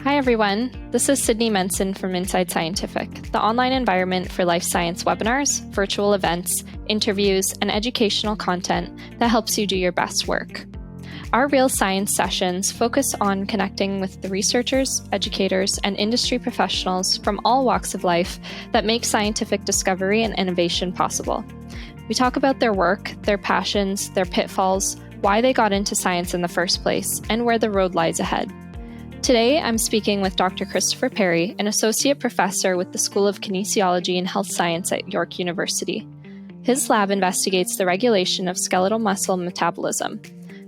Hi, everyone. This is Sydney Menson from Inside Scientific, the online environment for life science webinars, virtual events, interviews, and educational content that helps you do your best work. Our Real Science sessions focus on connecting with the researchers, educators, and industry professionals from all walks of life that make scientific discovery and innovation possible. We talk about their work, their passions, their pitfalls, why they got into science in the first place, and where the road lies ahead. Today, I'm speaking with Dr. Christopher Perry, an associate professor with the School of Kinesiology and Health Science at York University. His lab investigates the regulation of skeletal muscle metabolism.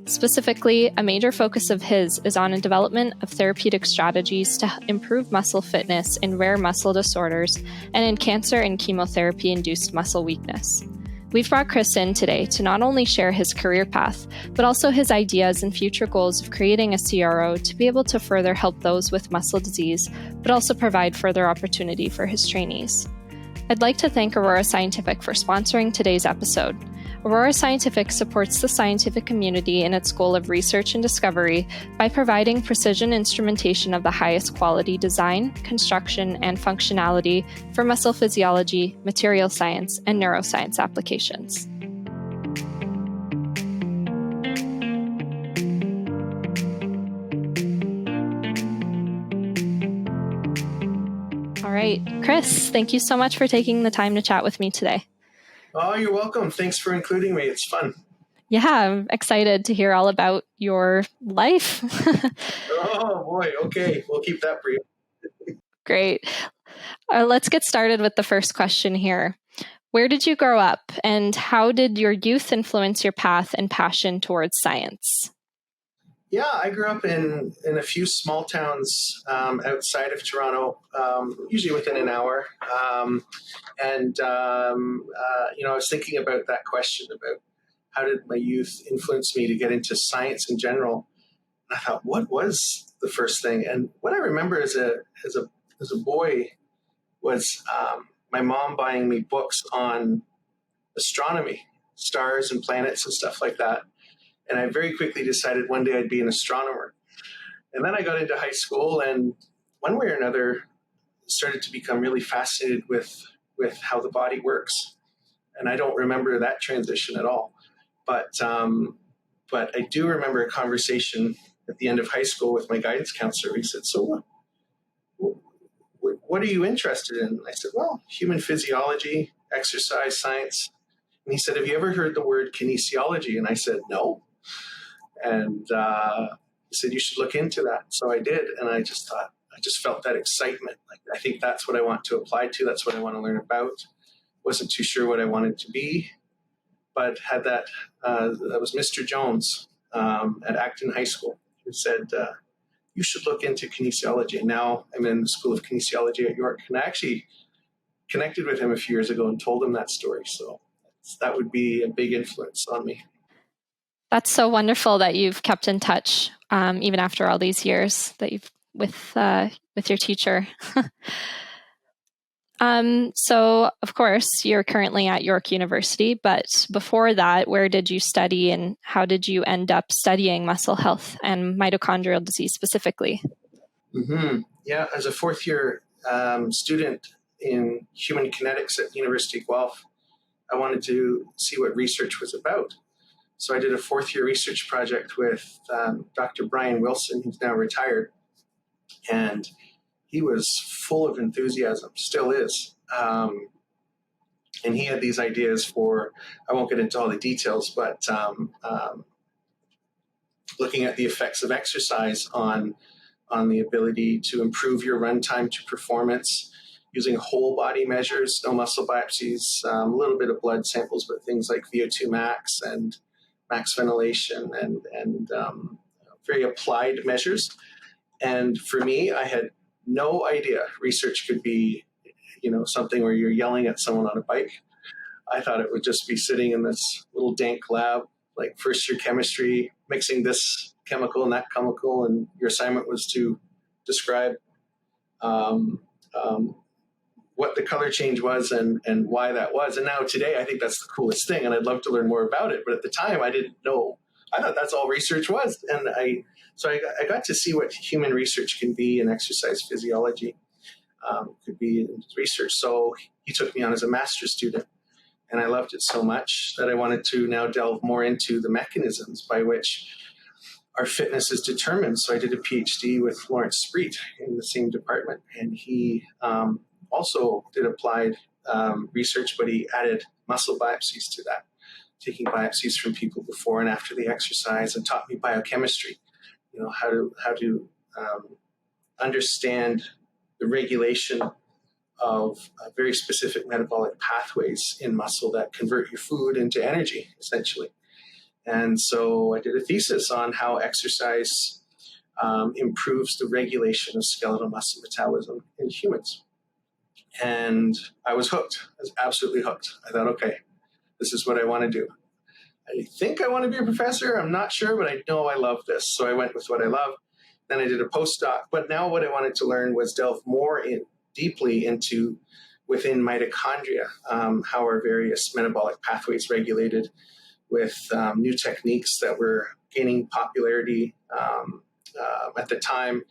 Specifically, a major focus of his is on the development of therapeutic strategies to improve muscle fitness in rare muscle disorders and in cancer and chemotherapy-induced muscle weakness. We've brought Chris in today to not only share his career path, but also his ideas and future goals of creating a CRO to be able to further help those with muscle disease, but also provide further opportunity for his trainees. I'd like to thank Aurora Scientific for sponsoring today's episode. Aurora Scientific supports the scientific community in its goal of research and discovery by providing precision instrumentation of the highest quality design, construction, and functionality for muscle physiology, material science, and neuroscience applications. All right, Chris, thank you so much for taking the time to chat with me today. Oh, you're welcome. Thanks for including me. It's fun. Yeah, I'm excited to hear all about your life. Oh, boy. Okay. We'll keep that brief. Great. Let's get started with the first question here. Where did you grow up, and how did your youth influence your path and passion towards science? Yeah, I grew up in a few small towns outside of Toronto, usually within an hour. I was thinking about that question about how did my youth influence me to get into science in general. And I thought, what was the first thing? And what I remember as a boy was my mom buying me books on astronomy, stars and planets and stuff like that. And I very quickly decided one day I'd be an astronomer. And then I got into high school, and one way or another started to become really fascinated with how the body works. And I don't remember that transition at all. But I do remember a conversation at the end of high school with my guidance counselor. He said, "So what are you interested in?" I said, "Well, human physiology, exercise science." And he said, "Have you ever heard the word kinesiology?" And I said, "No." And he said, "You should look into that." So I did. And I just felt that excitement. Like, I think that's what I want to apply to. That's what I want to learn about. Wasn't too sure what I wanted to be, but had that was Mr. Jones at Acton High School, who said, "You should look into kinesiology." And now I'm in the School of Kinesiology at York. And I actually connected with him a few years ago and told him that story. So that would be a big influence on me. That's so wonderful that you've kept in touch, even after all these years that you've with your teacher. So, of course, you're currently at York University, but before that, where did you study, and how did you end up studying muscle health and mitochondrial disease specifically? Mm-hmm. Yeah, as a fourth-year student in human kinetics at University of Guelph, I wanted to see what research was about. So I did a fourth-year research project with Dr. Brian Wilson, who's now retired, and he was full of enthusiasm, still is. And he had these ideas for, I won't get into all the details, but looking at the effects of exercise on the ability to improve your run time to performance, using whole body measures, no muscle biopsies, a little bit of blood samples, but things like VO2 max and max ventilation and very applied measures. And for me, I had no idea research could be, something where you're yelling at someone on a bike. I thought it would just be sitting in this little dank lab, like first year chemistry, mixing this chemical and that chemical, and your assignment was to describe what the color change was and why that was. And now today, I think that's the coolest thing, and I'd love to learn more about it. But at the time, I didn't know I thought that's all research was. And I got to see what human research can be in exercise physiology, could be in research. So he took me on as a master's student. And I loved it so much that I wanted to now delve more into the mechanisms by which our fitness is determined. So I did a PhD with Lawrence Spreet in the same department. And he also did applied research, but he added muscle biopsies to that, taking biopsies from people before and after the exercise, and taught me biochemistry, how to understand the regulation of very specific metabolic pathways in muscle that convert your food into energy, essentially. And so I did a thesis on how exercise improves the regulation of skeletal muscle metabolism in humans. And I was hooked. I was absolutely hooked. I thought, okay, this is what I want to do. I think I want to be a professor. I'm not sure, but I know I love this. So I went with what I love. Then I did a postdoc. But now what I wanted to learn was delve more deeply into within mitochondria, how are various metabolic pathways regulated with new techniques that were gaining popularity at the time.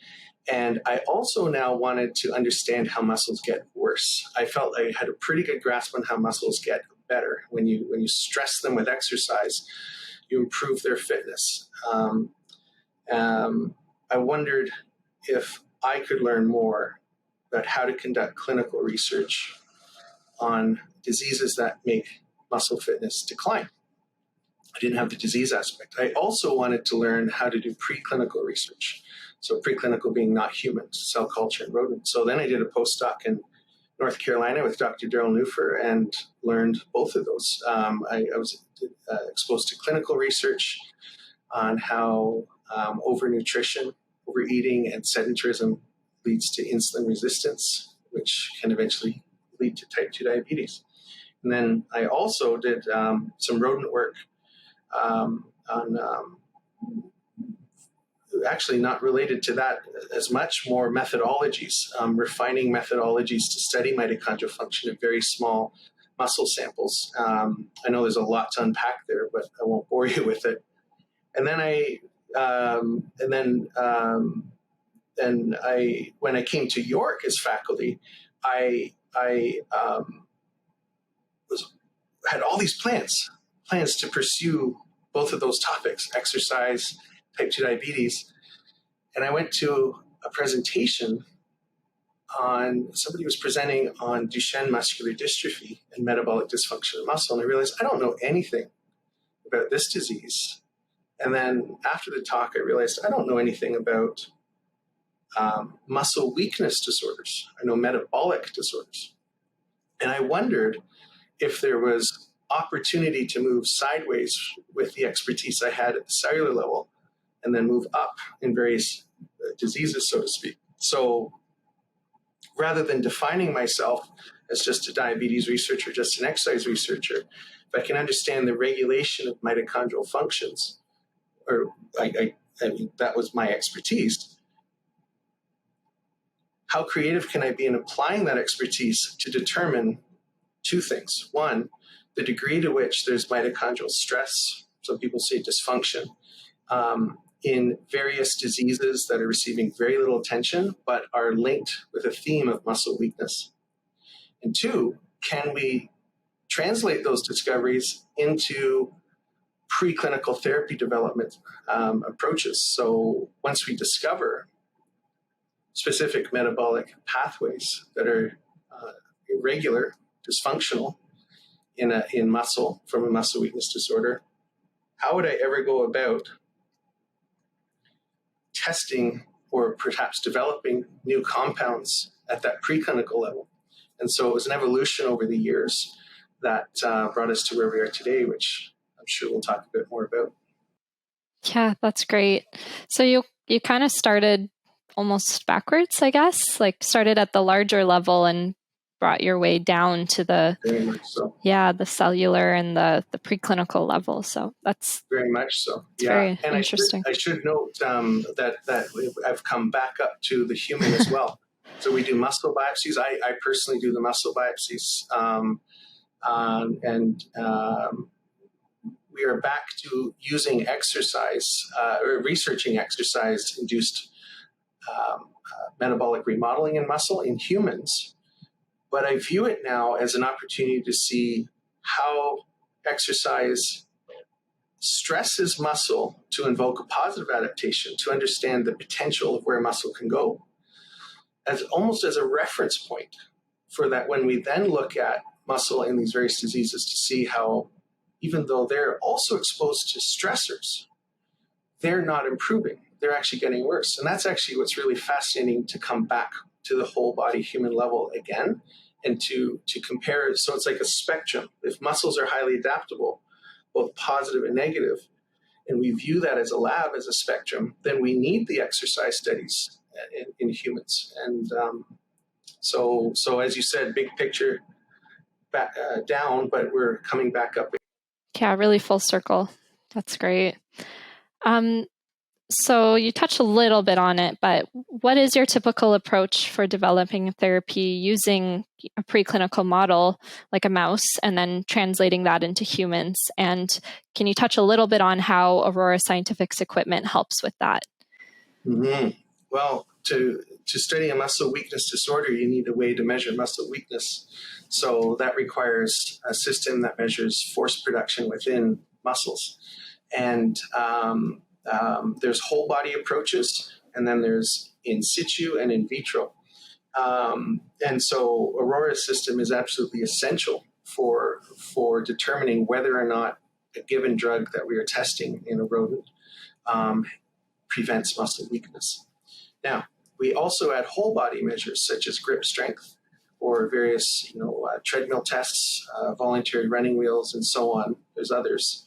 And I also now wanted to understand how muscles get worse. I felt I had a pretty good grasp on how muscles get better. When you stress them with exercise, you improve their fitness. I wondered if I could learn more about how to conduct clinical research on diseases that make muscle fitness decline. I didn't have the disease aspect. I also wanted to learn how to do preclinical research. So preclinical being not human, cell culture and rodents. So then I did a postdoc in North Carolina with Dr. Daryl Newfer and learned both of those. I was exposed to clinical research on how overnutrition, overeating, and sedentarism leads to insulin resistance, which can eventually lead to type 2 diabetes. And then I also did some rodent work on actually not related to that as much, more methodologies, refining methodologies to study mitochondrial function in very small muscle samples. I know there's a lot to unpack there, but I won't bore you with it. And then when I came to York as faculty, I had all these plans to pursue both of those topics, exercise, type 2 diabetes. And I went to a presentation on, somebody was presenting on Duchenne muscular dystrophy and metabolic dysfunction of muscle. And I realized I don't know anything about this disease. And then after the talk, I realized I don't know anything about muscle weakness disorders. I know metabolic disorders. And I wondered if there was opportunity to move sideways with the expertise I had at the cellular level and then move up in various diseases, so to speak. So rather than defining myself as just a diabetes researcher, just an exercise researcher, if I can understand the regulation of mitochondrial functions, or I mean, that was my expertise, how creative can I be in applying that expertise to determine two things? One, the degree to which there's mitochondrial stress, some people say dysfunction, in various diseases that are receiving very little attention, but are linked with a theme of muscle weakness. And two, can we translate those discoveries into preclinical therapy development approaches? So once we discover specific metabolic pathways that are irregular, dysfunctional in muscle from a muscle weakness disorder, how would I ever go about testing or perhaps developing new compounds at that preclinical level? And so it was an evolution over the years that brought us to where we are today, which I'm sure we'll talk a bit more about. Yeah, that's great. So you kind of started almost backwards, I guess, like started at the larger level and brought your way down to the very much so. Yeah, the cellular and the preclinical level. So that's very much so. Yeah, very and interesting. I should note that I've come back up to the human as well. So we do muscle biopsies. I personally do the muscle biopsies, and we are back to using exercise or researching exercise-induced metabolic remodeling in muscle in humans. But I view it now as an opportunity to see how exercise stresses muscle to invoke a positive adaptation, to understand the potential of where muscle can go, as almost as a reference point for that when we then look at muscle in these various diseases to see how, even though they're also exposed to stressors, they're not improving. They're actually getting worse. And that's actually what's really fascinating, to come back to the whole body human level again and to compare. So it's like a spectrum. If muscles are highly adaptable, both positive and negative, and we view that as a lab, as a spectrum, then we need the exercise studies in humans. And so as you said, big picture back, down, but we're coming back up. Yeah, really full circle. That's great. So you touched a little bit on it, but what is your typical approach for developing a therapy using a preclinical model like a mouse and then translating that into humans? And can you touch a little bit on how Aurora Scientific's equipment helps with that? Mm-hmm. Well, to study a muscle weakness disorder, you need a way to measure muscle weakness. So that requires a system that measures force production within muscles. And there's whole body approaches, and then there's in situ and in vitro. And so Aurora's system is absolutely essential for determining whether or not a given drug that we are testing in a rodent prevents muscle weakness. Now, we also add whole body measures such as grip strength or various treadmill tests, voluntary running wheels, and so on. There's others.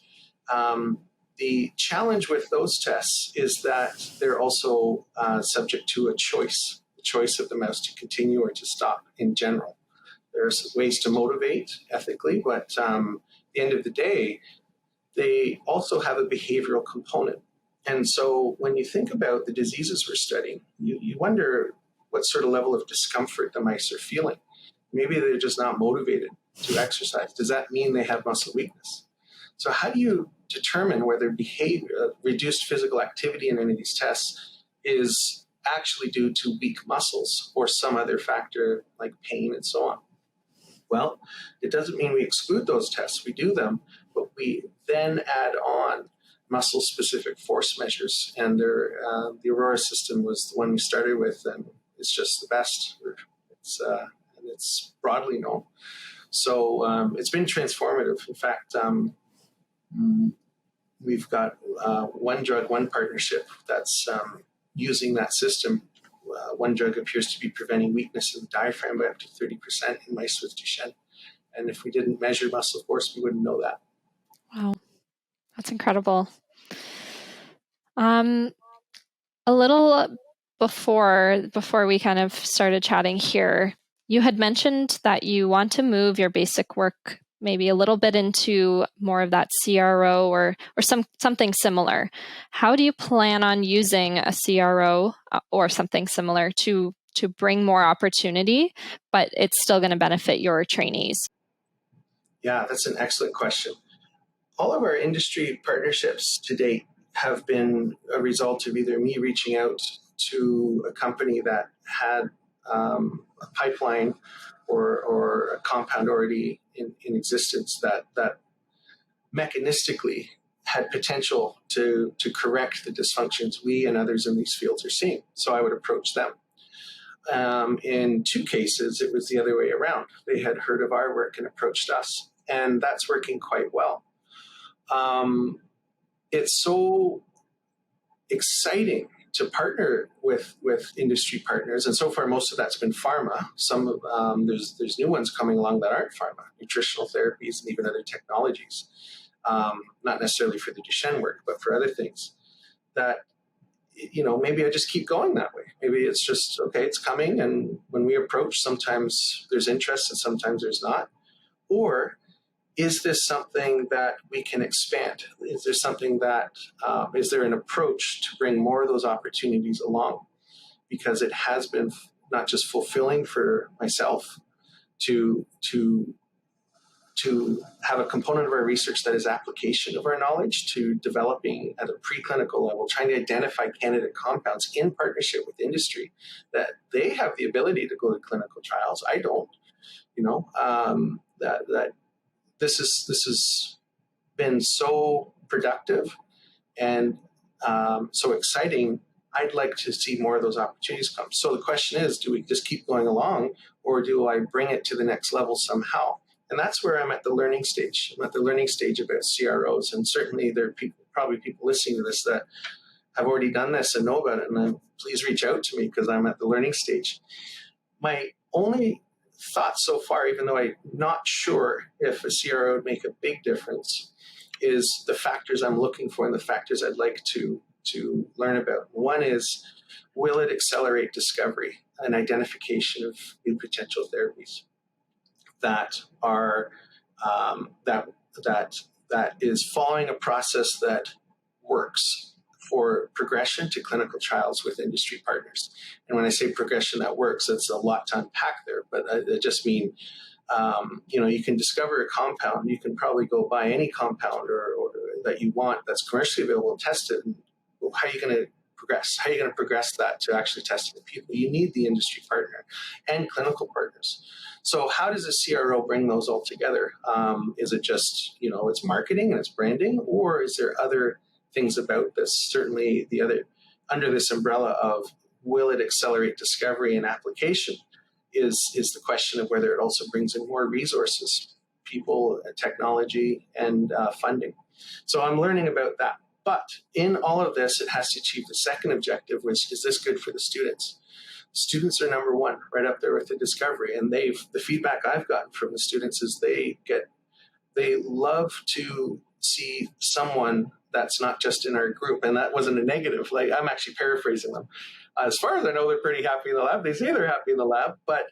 The challenge with those tests is that they're also subject to a choice, the choice of the mouse to continue or to stop in general. There's ways to motivate ethically, but at the end of the day, they also have a behavioral component. And so when you think about the diseases we're studying, you wonder what sort of level of discomfort the mice are feeling. Maybe they're just not motivated to exercise. Does that mean they have muscle weakness? So how do you determine whether reduced physical activity in any of these tests is actually due to weak muscles or some other factor like pain and so on? Well, it doesn't mean we exclude those tests. We do them, but we then add on muscle-specific force measures. And the Aurora system was the one we started with, and it's just the best. And it's broadly known. So it's been transformative. In fact, we've got one drug, one partnership that's using that system. One drug appears to be preventing weakness of the diaphragm by up to 30% in mice with Duchenne. And if we didn't measure muscle force, we wouldn't know that. Wow, that's incredible. A little before we kind of started chatting here, you had mentioned that you want to move your basic work maybe a little bit into more of that CRO or something similar. How do you plan on using a CRO or something similar to bring more opportunity, but it's still going to benefit your trainees? Yeah, that's an excellent question. All of our industry partnerships to date have been a result of either me reaching out to a company that had a pipeline or a compound already in existence that mechanistically had potential to correct the dysfunctions we and others in these fields are seeing. So I would approach them. In two cases, it was the other way around. They had heard of our work and approached us, and that's working quite well. It's so exciting to partner with industry partners, and so far most of that's been pharma. There's new ones coming along that aren't pharma, nutritional therapies and even other technologies, not necessarily for the Duchenne work, but for other things. That maybe I just keep going that way. Maybe it's just okay, it's coming, and when we approach, sometimes there's interest and sometimes there's not. Or is this something that we can expand? Is there something that, is there an approach to bring more of those opportunities along? Because it has been not just fulfilling for myself to to have a component of our research that is application of our knowledge to developing at a preclinical level, trying to identify candidate compounds in partnership with industry that they have the ability to go to clinical trials. I don't, that this has been so productive and so exciting. I'd like to see more of those opportunities come. So the question is, do we just keep going along, or do I bring it to the next level somehow? And that's where I'm at the learning stage. I'm at the learning stage about CROs, and certainly there are probably people listening to this that have already done this and know about it. And then please reach out to me because I'm at the learning stage. My only thought so far, even though I'm not sure if a CRO would make a big difference, is the factors I'm looking for and the factors I'd like to learn about. One is, will it accelerate discovery and identification of new potential therapies that are that is following a process that works for progression to clinical trials with industry partners? And when I say progression that works, it's a lot to unpack there, but I just mean you can discover a compound. You can probably go buy any compound or that you want that's commercially available and test it. And how are you going to progress? How are you going to progress that to actually testing the people? You need the industry partner and clinical partners. So how does a CRO bring those all together? Is it just, it's marketing and it's branding, or is there other things about this? Certainly under this umbrella of, will it accelerate discovery and application, is the question of whether it also brings in more resources, people, technology, and funding. So I'm learning about that. But in all of this, it has to achieve the second objective, which is this good for the students? Students are number one, right up there with the discovery. And the feedback I've gotten from the students is they love to see someone that's not just in our group. And that wasn't a negative. Like, I'm actually paraphrasing them. As far as I know, they're pretty happy in the lab. They say they're happy in the lab, but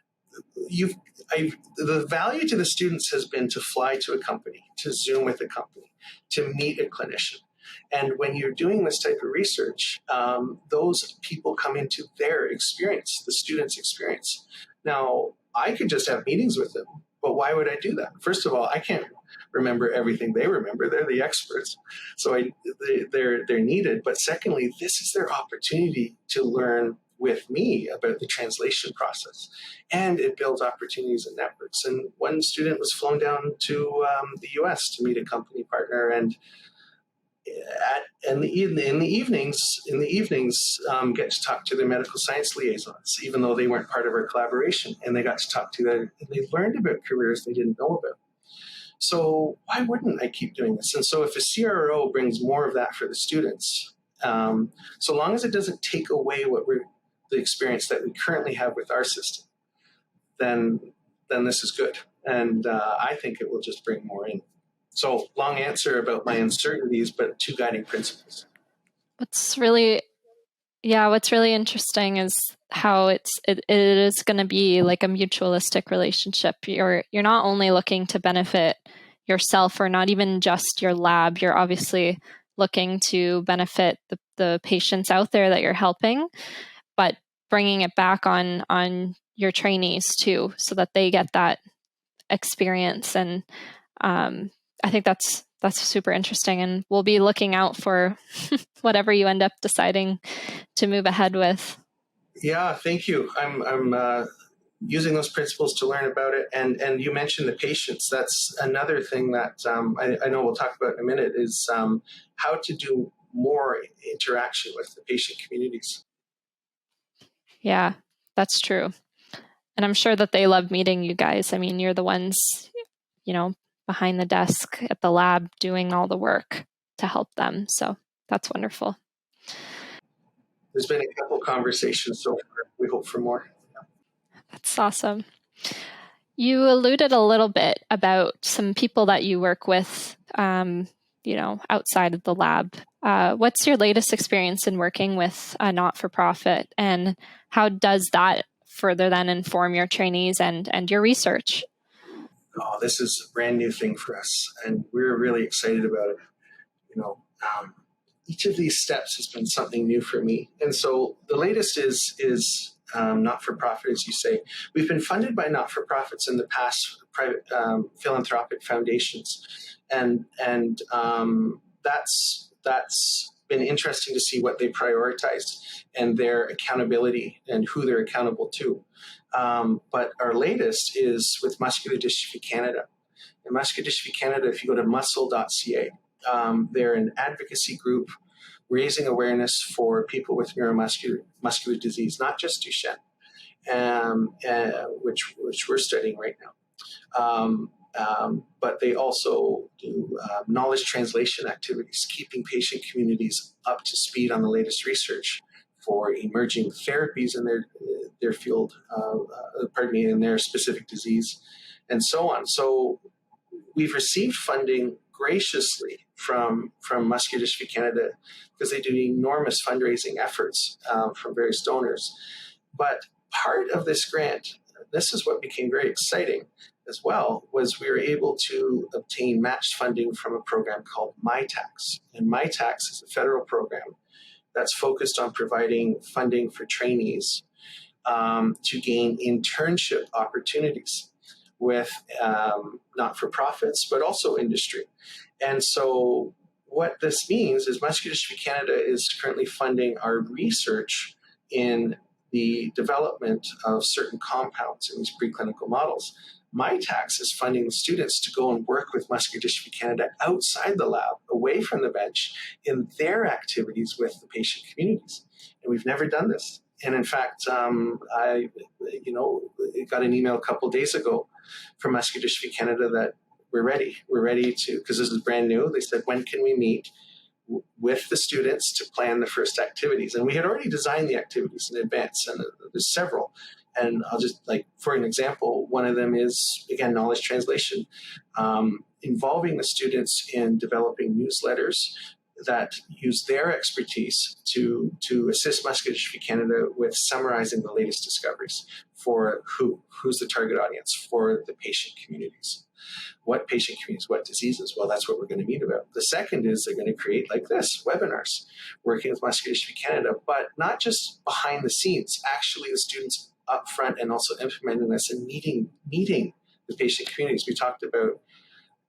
the value to the students has been to fly to a company, to Zoom with a company, to meet a clinician. And when you're doing this type of research, those people come into their experience, the student's experience. Now, I could just have meetings with them, but why would I do that? First of all, I can't remember everything they remember. They're the experts, so they're needed. But secondly, this is their opportunity to learn with me about the translation process, and it builds opportunities and networks. And one student was flown down to the U.S. to meet a company partner, and in the evenings, get to talk to their medical science liaisons, even though they weren't part of our collaboration, and they got to talk to them, and they learned about careers they didn't know about. So why wouldn't I keep doing this? And so if a CRO brings more of that for the students, so long as it doesn't take away the experience that we currently have with our system, then this is good. And I think it will just bring more in. So long answer about my uncertainties, but two guiding principles. What's really interesting is how it is going to be like a mutualistic relationship. You're not only looking to benefit yourself or not even just your lab. You're obviously looking to benefit the patients out there that you're helping, but bringing it back on your trainees too, so that they get that experience. And I think that's super interesting, and we'll be looking out for whatever you end up deciding to move ahead with. Yeah, thank you. I'm using those principles to learn about it. And you mentioned the patients. That's another thing that I know we'll talk about in a minute, is how to do more interaction with the patient communities. Yeah, that's true. And I'm sure that they love meeting you guys. I mean, you're the ones, behind the desk at the lab doing all the work to help them. So that's wonderful. There's been a couple conversations so far. We hope for more. That's awesome. You alluded a little bit about some people that you work with, outside of the lab. What's your latest experience in working with a not-for-profit, and how does that further then inform your trainees and your research? Oh, this is a brand new thing for us, and we're really excited about it. Each of these steps has been something new for me. And so the latest is not-for-profit, as you say. We've been funded by not-for-profits in the past, private philanthropic foundations, and that's been interesting to see what they prioritized and their accountability and who they're accountable to. But our latest is with Muscular Dystrophy Canada. And Muscular Dystrophy Canada, if you go to muscle.ca, they're an advocacy group raising awareness for people with neuromuscular disease, not just Duchenne, which we're studying right now. But they also do knowledge translation activities, keeping patient communities up to speed on the latest research for emerging therapies in their field, in their specific disease, and so on. So we've received funding graciously from Muscular Dystrophy Canada because they do enormous fundraising efforts from various donors. But part of this grant, this is what became very exciting as well, was we were able to obtain matched funding from a program called MyTax. And MyTax is a federal program that's focused on providing funding for trainees to gain internship opportunities with not-for-profits, but also industry. And so what this means is Muscular Dystrophy Canada is currently funding our research in the development of certain compounds in these preclinical models. MyTax is funding the students to go and work with Muscular Dystrophy Canada outside the lab, away from the bench, in their activities with the patient communities. And we've never done this. And in fact, I got an email a couple of days ago from Muscular Dystrophy Canada that we're ready. We're ready to, because this is brand new. They said, when can we meet with the students to plan the first activities? And we had already designed the activities in advance, and there's several. And I'll just, for an example, one of them is, again, knowledge translation, involving the students in developing newsletters that use their expertise to assist Muscular Dystrophy Canada with summarizing the latest discoveries for who's the target audience for the patient communities. What patient communities, what diseases? Well, that's what we're going to meet about. The second is they're going to create, like this, webinars, working with Muscular Dystrophy Canada, but not just behind the scenes, actually the students up front and also implementing this and meeting the patient communities. We talked about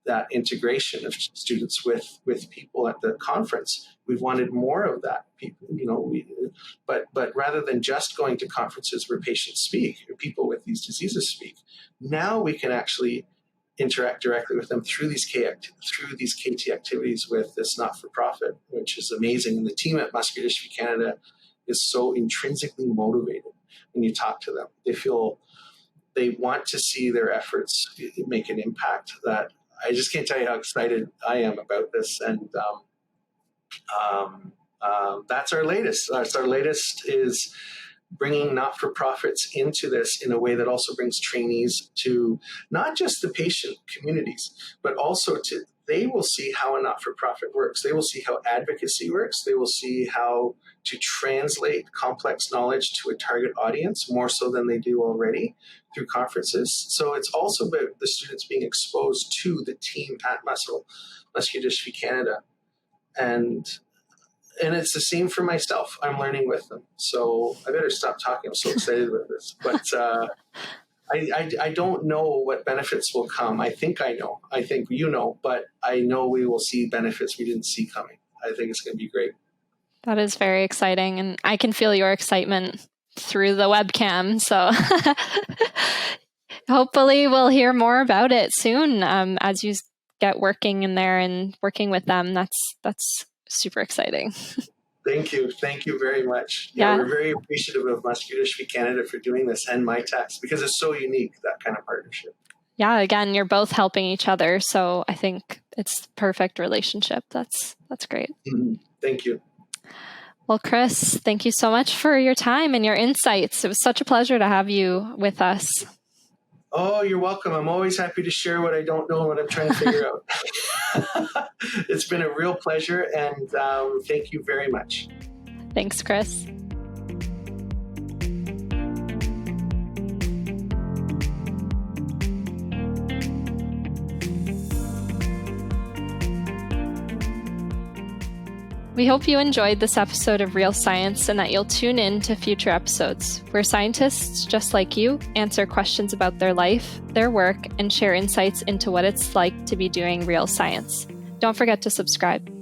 that integration of students with people at the conference. We've wanted more of that. People, but rather than just going to conferences where patients speak or people with these diseases speak, now we can actually interact directly with them through these KT activities with this not-for-profit, which is amazing. And the team at Muscular Dystrophy Canada is so intrinsically motivated when you talk to them. They want to see their efforts make an impact. That I just can't tell you how excited I am about this. And that's our latest. Our latest is bringing not-for-profits into this in a way that also brings trainees to not just the patient communities, but also they will see how a not-for-profit works. They will see how advocacy works. They will see how to translate complex knowledge to a target audience more so than they do already through conferences. So it's also about the students being exposed to the team at Muscular Dystrophy Canada. And it's the same for myself. I'm learning with them. So I better stop talking. I'm so excited about this. But I don't know what benefits will come. I think I know. I think you know. But I know we will see benefits we didn't see coming. I think it's going to be great. That is very exciting. And I can feel your excitement through the webcam. So hopefully we'll hear more about it soon as you get working in there and working with them. That's super exciting. Thank you. Thank you very much. Yeah, we're very appreciative of Muscular Dystrophy Canada for doing this and MyTax because it's so unique, that kind of partnership. Yeah, again, you're both helping each other. So I think it's the perfect relationship. That's great. Mm-hmm. Thank you. Well, Chris, thank you so much for your time and your insights. It was such a pleasure to have you with us. Oh, you're welcome. I'm always happy to share what I don't know and what I'm trying to figure out. It's been a real pleasure, and thank you very much. Thanks, Chris. We hope you enjoyed this episode of Real Science and that you'll tune in to future episodes where scientists just like you answer questions about their life, their work, and share insights into what it's like to be doing real science. Don't forget to subscribe.